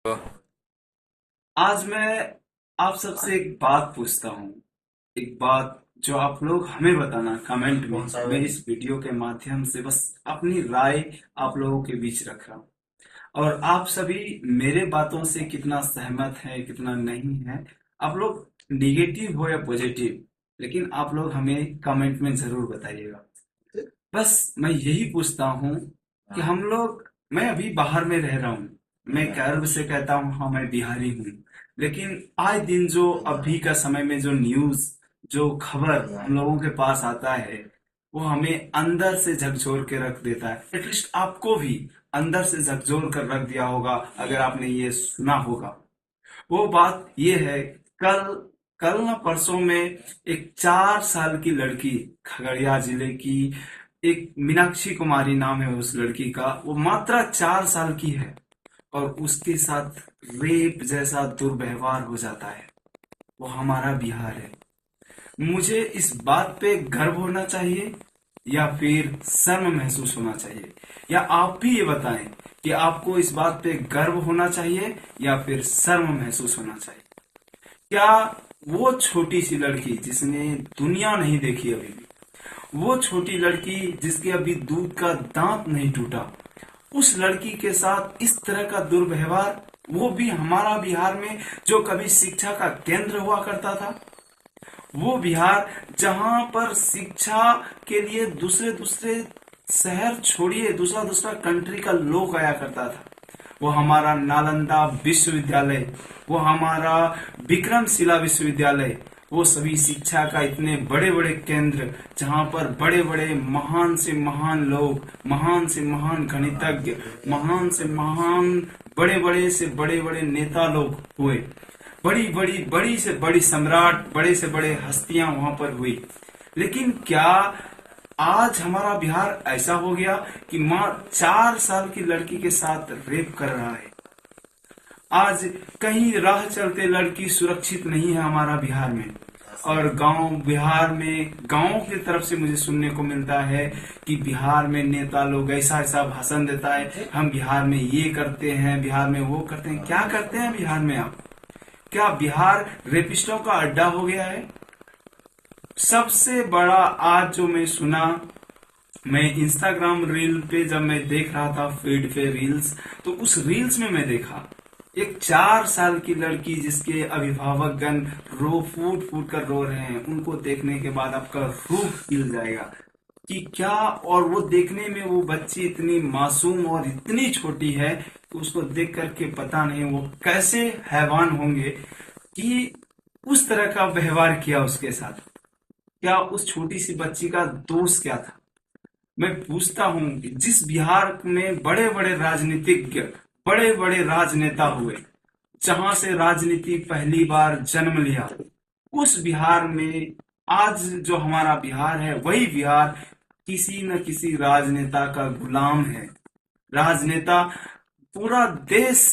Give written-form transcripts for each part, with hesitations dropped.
आज मैं आप सबसे एक बात पूछता हूँ। एक बात जो आप लोग हमें बताना कमेंट में। मैं इस वीडियो के माध्यम से बस अपनी राय आप लोगों के बीच रख रहा हूँ, और आप सभी मेरे बातों से कितना सहमत है कितना नहीं है। आप लोग निगेटिव हो या पॉजिटिव, लेकिन आप लोग हमें कमेंट में जरूर बताइएगा। बस मैं यही पूछता हूँ कि हम लोग, मैं अभी बाहर में रह रहा हूँ। मैं गर्व से कहता हूँ हाँ मैं बिहारी हूँ। लेकिन आए दिन जो अभी का समय में जो न्यूज, जो खबर हम लोगों के पास आता है, वो हमें अंदर से झकझोर के रख देता है। एटलीस्ट आपको भी अंदर से झकझोर कर रख दिया होगा अगर आपने ये सुना होगा। वो बात ये है, कल कल ना परसों में एक 4 साल की लड़की, खगड़िया जिले की, एक मीनाक्षी कुमारी नाम है उस लड़की का, वो मात्र 4 साल की है, और उसके साथ रेप जैसा दुर्व्यवहार हो जाता है। वो हमारा बिहार है। मुझे इस बात पे गर्व होना चाहिए या फिर शर्म महसूस होना चाहिए? या आप भी ये बताएं कि आपको इस बात पे गर्व होना चाहिए या फिर शर्म महसूस होना चाहिए? क्या वो छोटी सी लड़की जिसने दुनिया नहीं देखी अभी भी, वो छोटी लड़की जिसके अभी दूध का दांत नहीं टूटा, उस लड़की के साथ इस तरह का दुर्व्यवहार, वो भी हमारा बिहार में, जो कभी शिक्षा का केंद्र हुआ करता था, वो बिहार जहां पर शिक्षा के लिए दूसरे दूसरे शहर छोड़िए दूसरा दूसरा कंट्री का लोग आया करता था। वो हमारा नालंदा विश्वविद्यालय, वो हमारा विक्रमशिला विश्वविद्यालय, वो सभी शिक्षा का इतने बड़े बड़े केंद्र, जहां पर बड़े बड़े महान से महान लोग, महान से महान गणितज्ञ, महान से महान बड़े बड़े नेता लोग हुए। बड़ी से बड़ी सम्राट, बड़े से बड़े हस्तियां वहां पर हुई। लेकिन क्या आज हमारा बिहार ऐसा हो गया कि माँ 4 साल की लड़की के साथ रेप कर रहा है? आज कहीं राह चलते लड़की सुरक्षित नहीं है हमारा बिहार में। और गांव, बिहार में गांव की तरफ से मुझे सुनने को मिलता है कि बिहार में नेता लोग ऐसा ऐसा भाषण देता है, हम बिहार में ये करते हैं, बिहार में वो करते हैं। क्या करते हैं बिहार में आप? क्या बिहार रेपिस्टों का अड्डा हो गया है? सबसे बड़ा आज जो मैं सुना, मैं इंस्टाग्राम रील पे जब मैं देख रहा था, फीड पे रील्स, तो उस रील्स में मैं देखा एक 4 साल की लड़की जिसके अभिभावक गण रो फूट फूट कर रो रहे हैं। उनको देखने के बाद आपका रूह हिल जाएगा कि क्या। और वो देखने में वो बच्ची इतनी मासूम और इतनी छोटी है कि उसको देख करके पता नहीं वो कैसे हैवान होंगे कि उस तरह का व्यवहार किया उसके साथ। क्या उस छोटी सी बच्ची का दोष क्या था? मैं पूछता हूँ कि जिस बिहार में बड़े बड़े राजनीतिज्ञ, बड़े बड़े राजनेता हुए, जहां से राजनीति पहली बार जन्म लिया, उस बिहार में आज जो हमारा बिहार है, वही बिहार किसी न किसी राजनेता का गुलाम है। राजनेता, पूरा देश,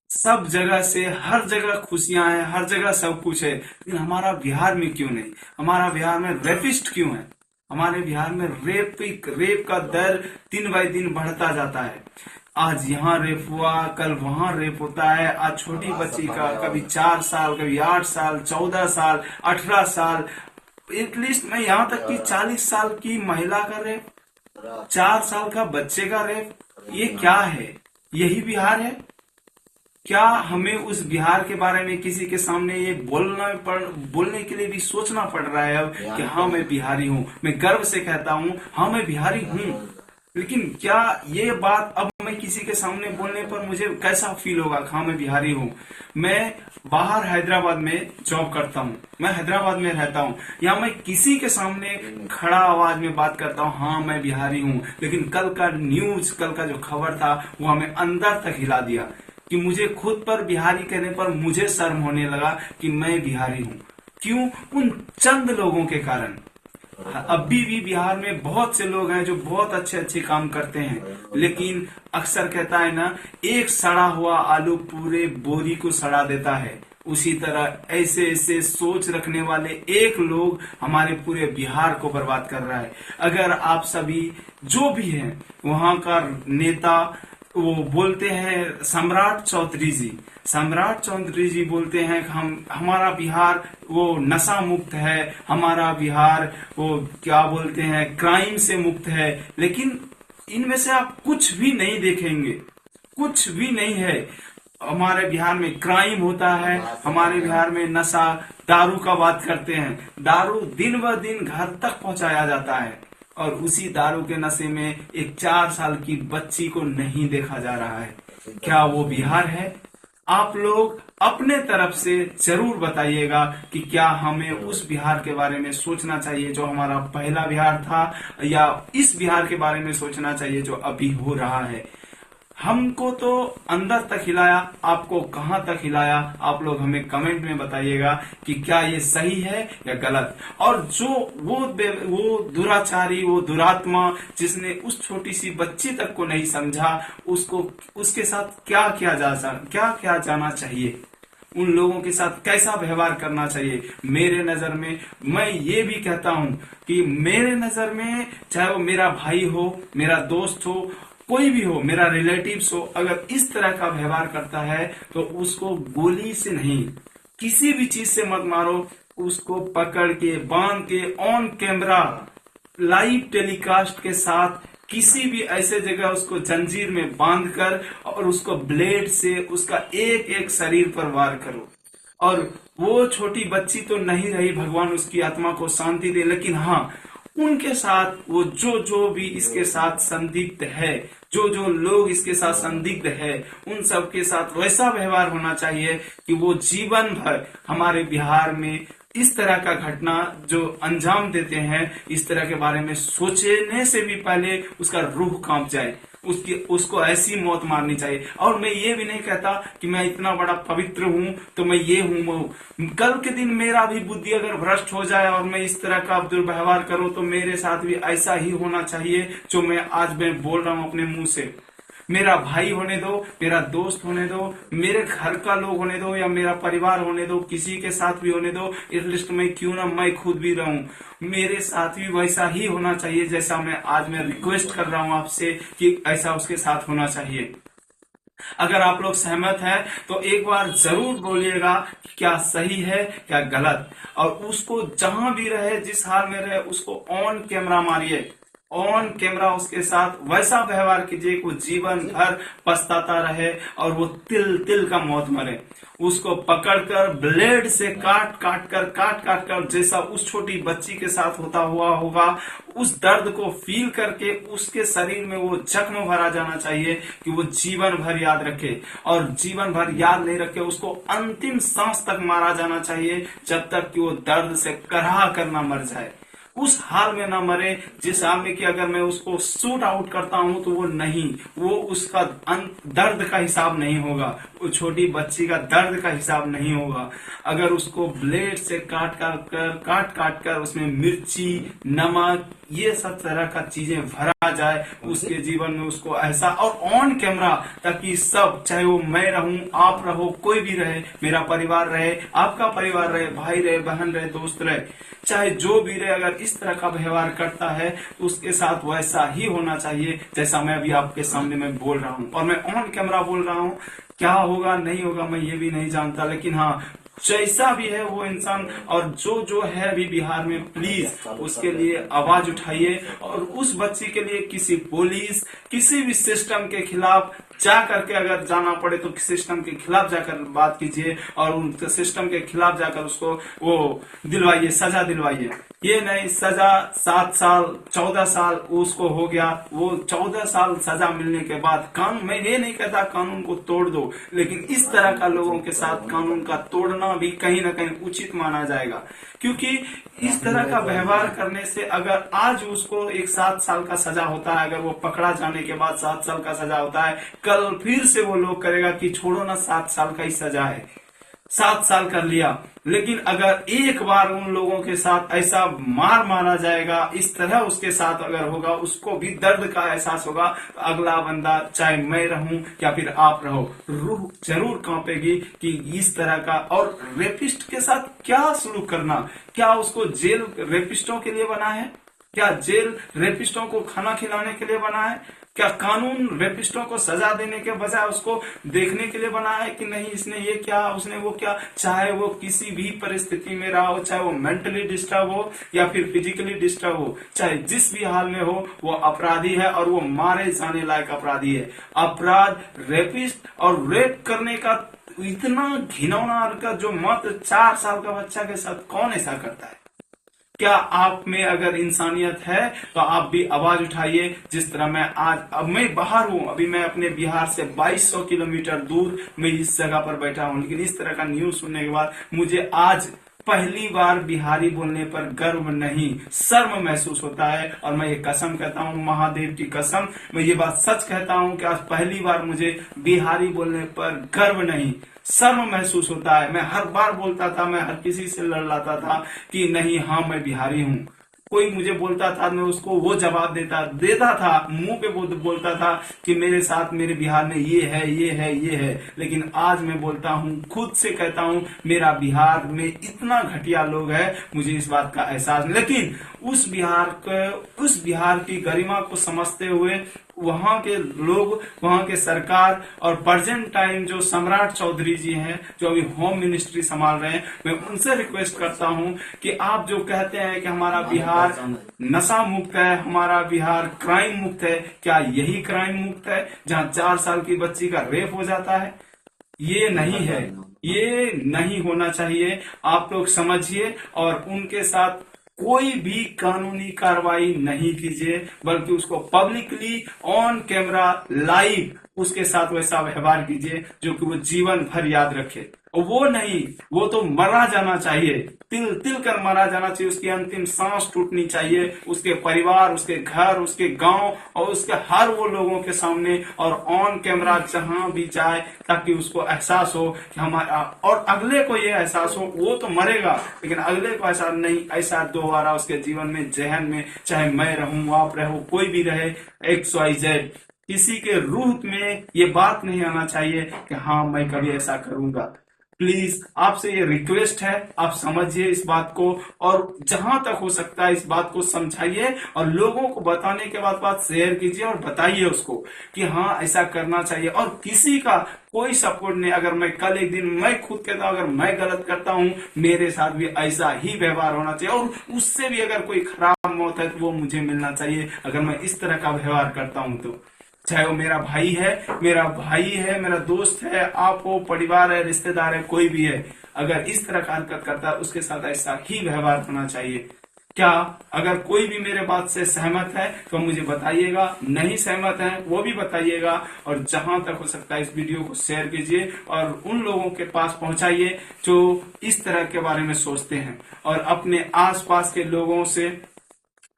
सब जगह से, हर जगह खुशियां हैं, हर जगह सब कुछ है, लेकिन हमारा बिहार में क्यों नहीं? हमारा बिहार में रेपिस्ट क्यों है? हमारे बिहार में रेप का दर दिन बाई दिन बढ़ता जाता है। आज यहाँ रेप हुआ, कल वहां रेप होता है। आज छोटी बच्ची का कभी 4 साल, कभी 8 साल, 14 साल, 18 साल, एटलीस्ट मैं यहाँ तक कि 40 साल की महिला का रेप, 4 साल का बच्चे का रेप। ये क्या है? यही बिहार है क्या? हमें उस बिहार के बारे में किसी के सामने ये बोलने के लिए भी सोचना पड़ रहा है अब कि हाँ मैं बिहारी हूँ। मैं गर्व से कहता हूँ हाँ मैं बिहारी हूँ। लेकिन क्या ये बात अब मैं किसी के सामने बोलने पर मुझे कैसा फील होगा कि हाँ मैं बिहारी हूँ? मैं बाहर हैदराबाद में जॉब करता हूँ, मैं हैदराबाद में रहता हूँ, या मैं किसी के सामने खड़ा आवाज में बात करता हूँ हाँ मैं बिहारी हूँ, लेकिन कल का न्यूज, कल का जो खबर था वो हमें अंदर तक हिला दिया कि मुझे खुद पर बिहारी कहने पर मुझे शर्म होने लगा कि मैं बिहारी हूँ। क्यों? उन चंद लोगों के कारण। अभी भी बिहार में बहुत से लोग हैं जो बहुत अच्छे अच्छे काम करते हैं, लेकिन अक्सर कहता है ना, एक सड़ा हुआ आलू पूरे बोरी को सड़ा देता है। उसी तरह ऐसे ऐसे सोच रखने वाले एक लोग हमारे पूरे बिहार को बर्बाद कर रहा है। अगर आप सभी जो भी हैं, वहां का नेता, वो बोलते हैं सम्राट चौधरी जी बोलते हैं कि हम हमारा बिहार वो नशा मुक्त है, हमारा बिहार वो क्या बोलते हैं क्राइम से मुक्त है। लेकिन इनमें से आप कुछ भी नहीं देखेंगे, कुछ भी नहीं है। हमारे बिहार में क्राइम होता है, हमारे बिहार में नशा, दारू का बात करते हैं, दारू दिन ब दिन घर तक पहुंचाया जाता है और उसी दारू के नशे में एक 4 साल की बच्ची को नहीं देखा जा रहा है। क्या वो बिहार है? आप लोग अपने तरफ से जरूर बताइएगा कि क्या हमें उस बिहार के बारे में सोचना चाहिए जो हमारा पहला बिहार था, या इस बिहार के बारे में सोचना चाहिए जो अभी हो रहा है। हमको तो अंदर तक हिलाया, आपको कहां तक हिलाया? आप लोग हमें कमेंट में बताइएगा कि क्या ये सही है या गलत। और जो वो दुराचारी, वो दुरात्मा जिसने उस छोटी सी बच्ची तक को नहीं समझा, उसको उसके साथ क्या क्या जाना चाहिए, उन लोगों के साथ कैसा व्यवहार करना चाहिए। मेरे नजर में मैं ये भी कहता हूं कि मेरे नजर में चाहे वो मेरा भाई हो, मेरा दोस्त हो, कोई भी हो, मेरा रिलेटिव्स हो, अगर इस तरह का व्यवहार करता है तो उसको गोली से नहीं, किसी भी चीज से मत मारो, उसको पकड़ के बांध के ऑन कैमरा लाइव टेलीकास्ट के साथ किसी भी ऐसे जगह उसको जंजीर में बांधकर और उसको ब्लेड से उसका एक एक शरीर पर वार करो। और वो छोटी बच्ची तो नहीं रही, भगवान उसकी आत्मा को शांति दे, लेकिन हाँ, उनके साथ वो जो भी इसके साथ संदिग्ध है, जो लोग इसके साथ संदिग्ध है, उन सब के साथ वैसा व्यवहार होना चाहिए कि वो जीवन भर हमारे बिहार में इस तरह का घटना जो अंजाम देते हैं, इस तरह के बारे में सोचने से भी पहले उसका रूह कांप जाए, उसको ऐसी मौत मारनी चाहिए। और मैं ये भी नहीं कहता कि मैं इतना बड़ा पवित्र हूं तो मैं ये हूं, कल के दिन मेरा भी बुद्धि अगर भ्रष्ट हो जाए और मैं इस तरह का दुर्व्यवहार करूं तो मेरे साथ भी ऐसा ही होना चाहिए जो मैं आज बोल रहा हूं अपने मुंह से। मेरा भाई होने दो, मेरा दोस्त होने दो, मेरे घर का लोग होने दो, या मेरा परिवार होने दो, किसी के साथ भी होने दो, इस लिस्ट में क्यों ना मैं खुद भी रहूं, मेरे साथ भी वैसा ही होना चाहिए जैसा मैं रिक्वेस्ट कर रहा हूं आपसे कि ऐसा उसके साथ होना चाहिए। अगर आप लोग सहमत हैं तो एक बार जरूर बोलिएगा कि क्या सही है क्या गलत। और उसको जहां भी रहे, जिस हाल में रहे, उसको ऑन कैमरा मारिए, ऑन कैमरा उसके साथ वैसा व्यवहार कीजिए कि वो जीवन भर पछताता रहे और वो तिल तिल का मौत मरे। उसको पकड़कर ब्लेड से काट काट कर जैसा उस छोटी बच्ची के साथ होता हुआ होगा, उस दर्द को फील करके उसके शरीर में वो जख्म भरा जाना चाहिए कि वो जीवन भर याद रखे। और जीवन भर याद नहीं रखे, उसको अंतिम सांस तक मारा जाना चाहिए जब तक कि वो दर्द से कराह कर ना मर जाए। उस हाल में ना मरे जिस हाल में कि अगर मैं उसको शूट आउट करता हूं तो वो उसका दर्द का हिसाब नहीं होगा, वो छोटी बच्ची का दर्द का हिसाब नहीं होगा। अगर उसको ब्लेड से काट कर उसमें मिर्ची, नमक, ये सब तरह का चीजें भरा जाए उसके जीवन में, उसको ऐसा और ऑन कैमरा, ताकि सब, चाहे वो मैं रहूं, आप रहो, कोई भी रहे, मेरा परिवार रहे, आपका परिवार रहे, भाई रहे, बहन रहे, दोस्त रहे, चाहे जो भी रहे, अगर इस तरह का व्यवहार करता है तो उसके साथ वैसा ही होना चाहिए जैसा मैं अभी आपके सामने में बोल रहा हूं। और मैं ऑन कैमरा बोल रहा हूं, क्या होगा नहीं होगा मैं ये भी नहीं जानता, लेकिन हाँ, जैसा भी है वो इंसान और जो है अभी बिहार में, प्लीज उसके लिए आवाज उठाइए और उस बच्ची के लिए किसी पुलिस, किसी भी सिस्टम के खिलाफ जा करके, अगर जाना पड़े तो सिस्टम के खिलाफ जाकर बात कीजिए और उन सिस्टम के खिलाफ जाकर उसको वो दिलवाइए, सजा दिलवाइए। ये नहीं सजा 7 साल 14 साल उसको हो गया, वो 14 साल सजा मिलने के बाद कानून, मैं ये नहीं कहता कानून को तोड़ दो, लेकिन इस तरह का लोगों के साथ कानून का तोड़ना भी कहीं ना कहीं उचित माना जाएगा। क्योंकि इस तरह का व्यवहार करने से अगर आज उसको एक 7 साल का सजा होता है, अगर वो पकड़ा जाने के बाद 7 साल का सजा होता है, कल फिर से वो लोग करेगा कि छोड़ो ना 7 साल का ही सजा है, 7 साल कर लिया। लेकिन अगर एक बार उन लोगों के साथ ऐसा मारा जाएगा, इस तरह उसके साथ अगर होगा, उसको भी दर्द का एहसास होगा, तो अगला बंदा, चाहे मैं रहूं या फिर आप रहो, रूह जरूर कांपेगी कि इस तरह का। और रेपिस्ट के साथ क्या सलूक करना, क्या उसको जेल रेपिस्टों के लिए बना है? क्या जेल रेपिस्टों को खाना खिलाने के लिए बना है? क्या कानून रेपिस्टों को सजा देने के बजाय उसको देखने के लिए बना है कि नहीं इसने ये क्या उसने वो क्या, चाहे वो किसी भी परिस्थिति में रहा हो, चाहे वो मेंटली डिस्टर्ब हो या फिर फिजिकली डिस्टर्ब हो, चाहे जिस भी हाल में हो, वो अपराधी है और वो मारे जाने लायक अपराधी है। अपराध रेपिस्ट और रेप करने का इतना घिनौना हरकत जो मात्र 4 साल का बच्चा के साथ कौन ऐसा करता है? क्या आप में अगर इंसानियत है तो आप भी आवाज उठाइए। जिस तरह मैं आज, अब मैं बाहर हूं, अभी मैं अपने बिहार से 2200 किलोमीटर दूर मैं इस जगह पर बैठा हूं, लेकिन इस तरह का न्यूज सुनने के बाद मुझे आज पहली बार बिहारी बोलने पर गर्व नहीं शर्म महसूस होता है। और मैं ये कसम कहता हूँ, महादेव की कसम, मैं ये बात सच कहता हूँ कि आज पहली बार मुझे बिहारी बोलने पर गर्व नहीं शर्म महसूस होता है। मैं हर बार बोलता था, मैं हर किसी से लड़ लाता था कि नहीं हाँ मैं बिहारी हूँ। कोई मुझे बोलता था, मैं उसको वो जवाब देता था, मुंह पे बोलता था कि मेरे साथ मेरे बिहार में ये है ये है ये है। लेकिन आज मैं बोलता हूँ, खुद से कहता हूँ, मेरा बिहार में इतना घटिया लोग है, मुझे इस बात का एहसास। लेकिन उस बिहार की गरिमा को समझते हुए वहां के लोग, वहां के सरकार और प्रेजेंट टाइम जो सम्राट चौधरी जी हैं, जो अभी होम मिनिस्ट्री संभाल रहे हैं, मैं उनसे रिक्वेस्ट करता हूं कि आप जो कहते हैं कि हमारा बिहार नशा मुक्त है, हमारा बिहार क्राइम मुक्त है, क्या यही क्राइम मुक्त है जहां 4 साल की बच्ची का रेप हो जाता है? ये नहीं है, ये नहीं होना चाहिए। आप लोग समझिए और उनके साथ कोई भी कानूनी कार्रवाई नहीं कीजिए, बल्कि उसको पब्लिकली ऑन कैमरा लाइव उसके साथ वैसा व्यवहार कीजिए जो कि वो जीवन भर याद रखे। और वो नहीं, वो तो मरा जाना चाहिए, तिल तिल कर मरा जाना चाहिए, उसकी अंतिम सांस टूटनी चाहिए, उसके परिवार, उसके घर, उसके गांव और उसके हर वो लोगों के सामने और ऑन कैमरा जहां भी जाए, ताकि उसको एहसास हो कि हमारा, और अगले को ये एहसास हो। वो तो मरेगा लेकिन अगले को ऐसा नहीं, ऐसा दोबारा उसके जीवन में, जहन में, चाहे मैं रहूं, आप रहो, कोई भी रहे, XYZ, किसी के रूह में ये बात नहीं आना चाहिए कि हाँ मैं कभी ऐसा करूंगा। प्लीज आपसे ये रिक्वेस्ट है, आप समझिए इस बात को और जहां तक हो सकता है इस बात को समझाइए और लोगों को बताने के बाद बात शेयर कीजिए और बताइए उसको कि हाँ ऐसा करना चाहिए। और किसी का कोई सपोर्ट नहीं, अगर मैं कल एक दिन मैं खुद कहता हूं, अगर मैं गलत करता हूं, मेरे साथ भी ऐसा ही व्यवहार होना चाहिए और उससे भी अगर कोई खराब मौत है तो वो मुझे मिलना चाहिए, अगर मैं इस तरह का व्यवहार करता हूं तो। चाहे वो मेरा भाई है, मेरा दोस्त है, आप हो, परिवार है, रिश्तेदार है, कोई भी है, अगर इस तरह का हरकत करता है उसके साथ ऐसा ही व्यवहार होना चाहिए। क्या अगर कोई भी मेरे बात से सहमत है तो मुझे बताइएगा, नहीं सहमत है वो भी बताइएगा। और जहां तक हो सकता है इस वीडियो को शेयर कीजिए और उन लोगों के पास पहुंचाइए जो इस तरह के बारे में सोचते हैं। और अपने आसपास के लोगों से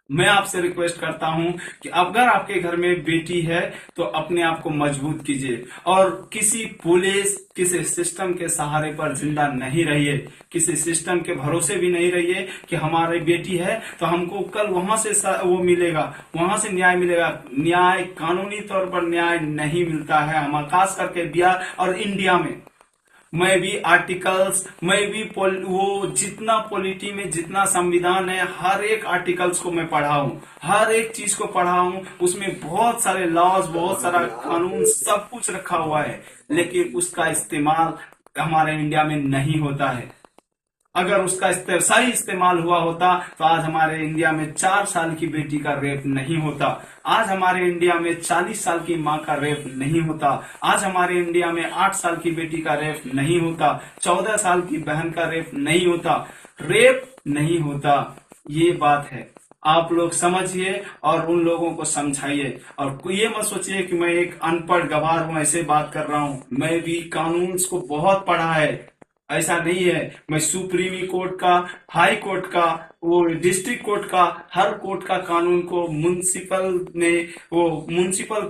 मैं आपसे रिक्वेस्ट करता हूं कि अगर आपके घर में बेटी है तो अपने आप को मजबूत कीजिए और किसी पुलिस, किसी सिस्टम के सहारे पर जिंदा नहीं रहिए, किसी सिस्टम के भरोसे भी नहीं रहिए कि हमारी बेटी है तो हमको कल वहां से वो मिलेगा, वहां से न्याय मिलेगा। न्याय कानूनी तौर पर न्याय नहीं मिलता है, हम खास करके बिहार और इंडिया में। मैं भी आर्टिकल्स, मैं भी वो जितना पॉलिटी में जितना संविधान है, हर एक आर्टिकल्स को मैं पढ़ा हूँ, हर एक चीज को पढ़ा हूँ, उसमें बहुत सारे लॉज, बहुत सारा कानून, सब कुछ रखा हुआ है, लेकिन उसका इस्तेमाल हमारे इंडिया में नहीं होता है। अगर उसका सही इस्तेमाल हुआ होता तो आज हमारे इंडिया में 4 साल की बेटी का रेप नहीं होता, आज हमारे इंडिया में 40 साल की माँ का रेप नहीं होता, आज हमारे इंडिया में 8 साल की बेटी का रेप नहीं होता, 14 साल की बहन का रेप नहीं होता, रेप नहीं होता। ये बात है, आप लोग समझिए और उन लोगों को समझाइए। और ये मत सोचिए कि मैं एक अनपढ़ गवार हूं, ऐसे बात कर रहा हूं, मैं भी कानून को बहुत पढ़ा है, ऐसा नहीं है। मैं सुप्रीम कोर्ट का, हाई कोर्ट का, वो डिस्ट्रिक्ट कोर्ट का, हर कोर्ट का कानून को, म्युनिसिपल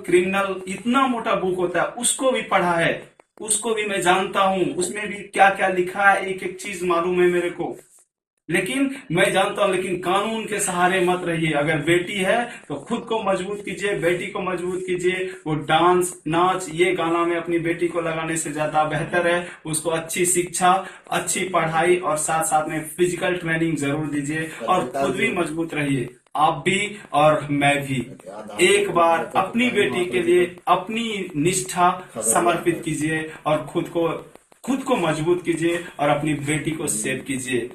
क्रिमिनल इतना मोटा बुक होता है उसको भी पढ़ा है, उसको भी मैं जानता हूं, उसमें भी क्या क्या लिखा है एक एक चीज मालूम है मेरे को। लेकिन मैं जानता हूं, लेकिन कानून के सहारे मत रहिए। अगर बेटी है तो खुद को मजबूत कीजिए, बेटी को मजबूत कीजिए। वो डांस, नाच, ये गाना में अपनी बेटी को लगाने से ज्यादा बेहतर है उसको अच्छी शिक्षा, अच्छी पढ़ाई और साथ साथ में फिजिकल ट्रेनिंग जरूर दीजिए और खुद भी मजबूत रहिए। आप भी और मैं भी एक बार अपनी बेटी के लिए अपनी निष्ठा समर्पित कीजिए और खुद को मजबूत कीजिए और अपनी बेटी को सेव कीजिए।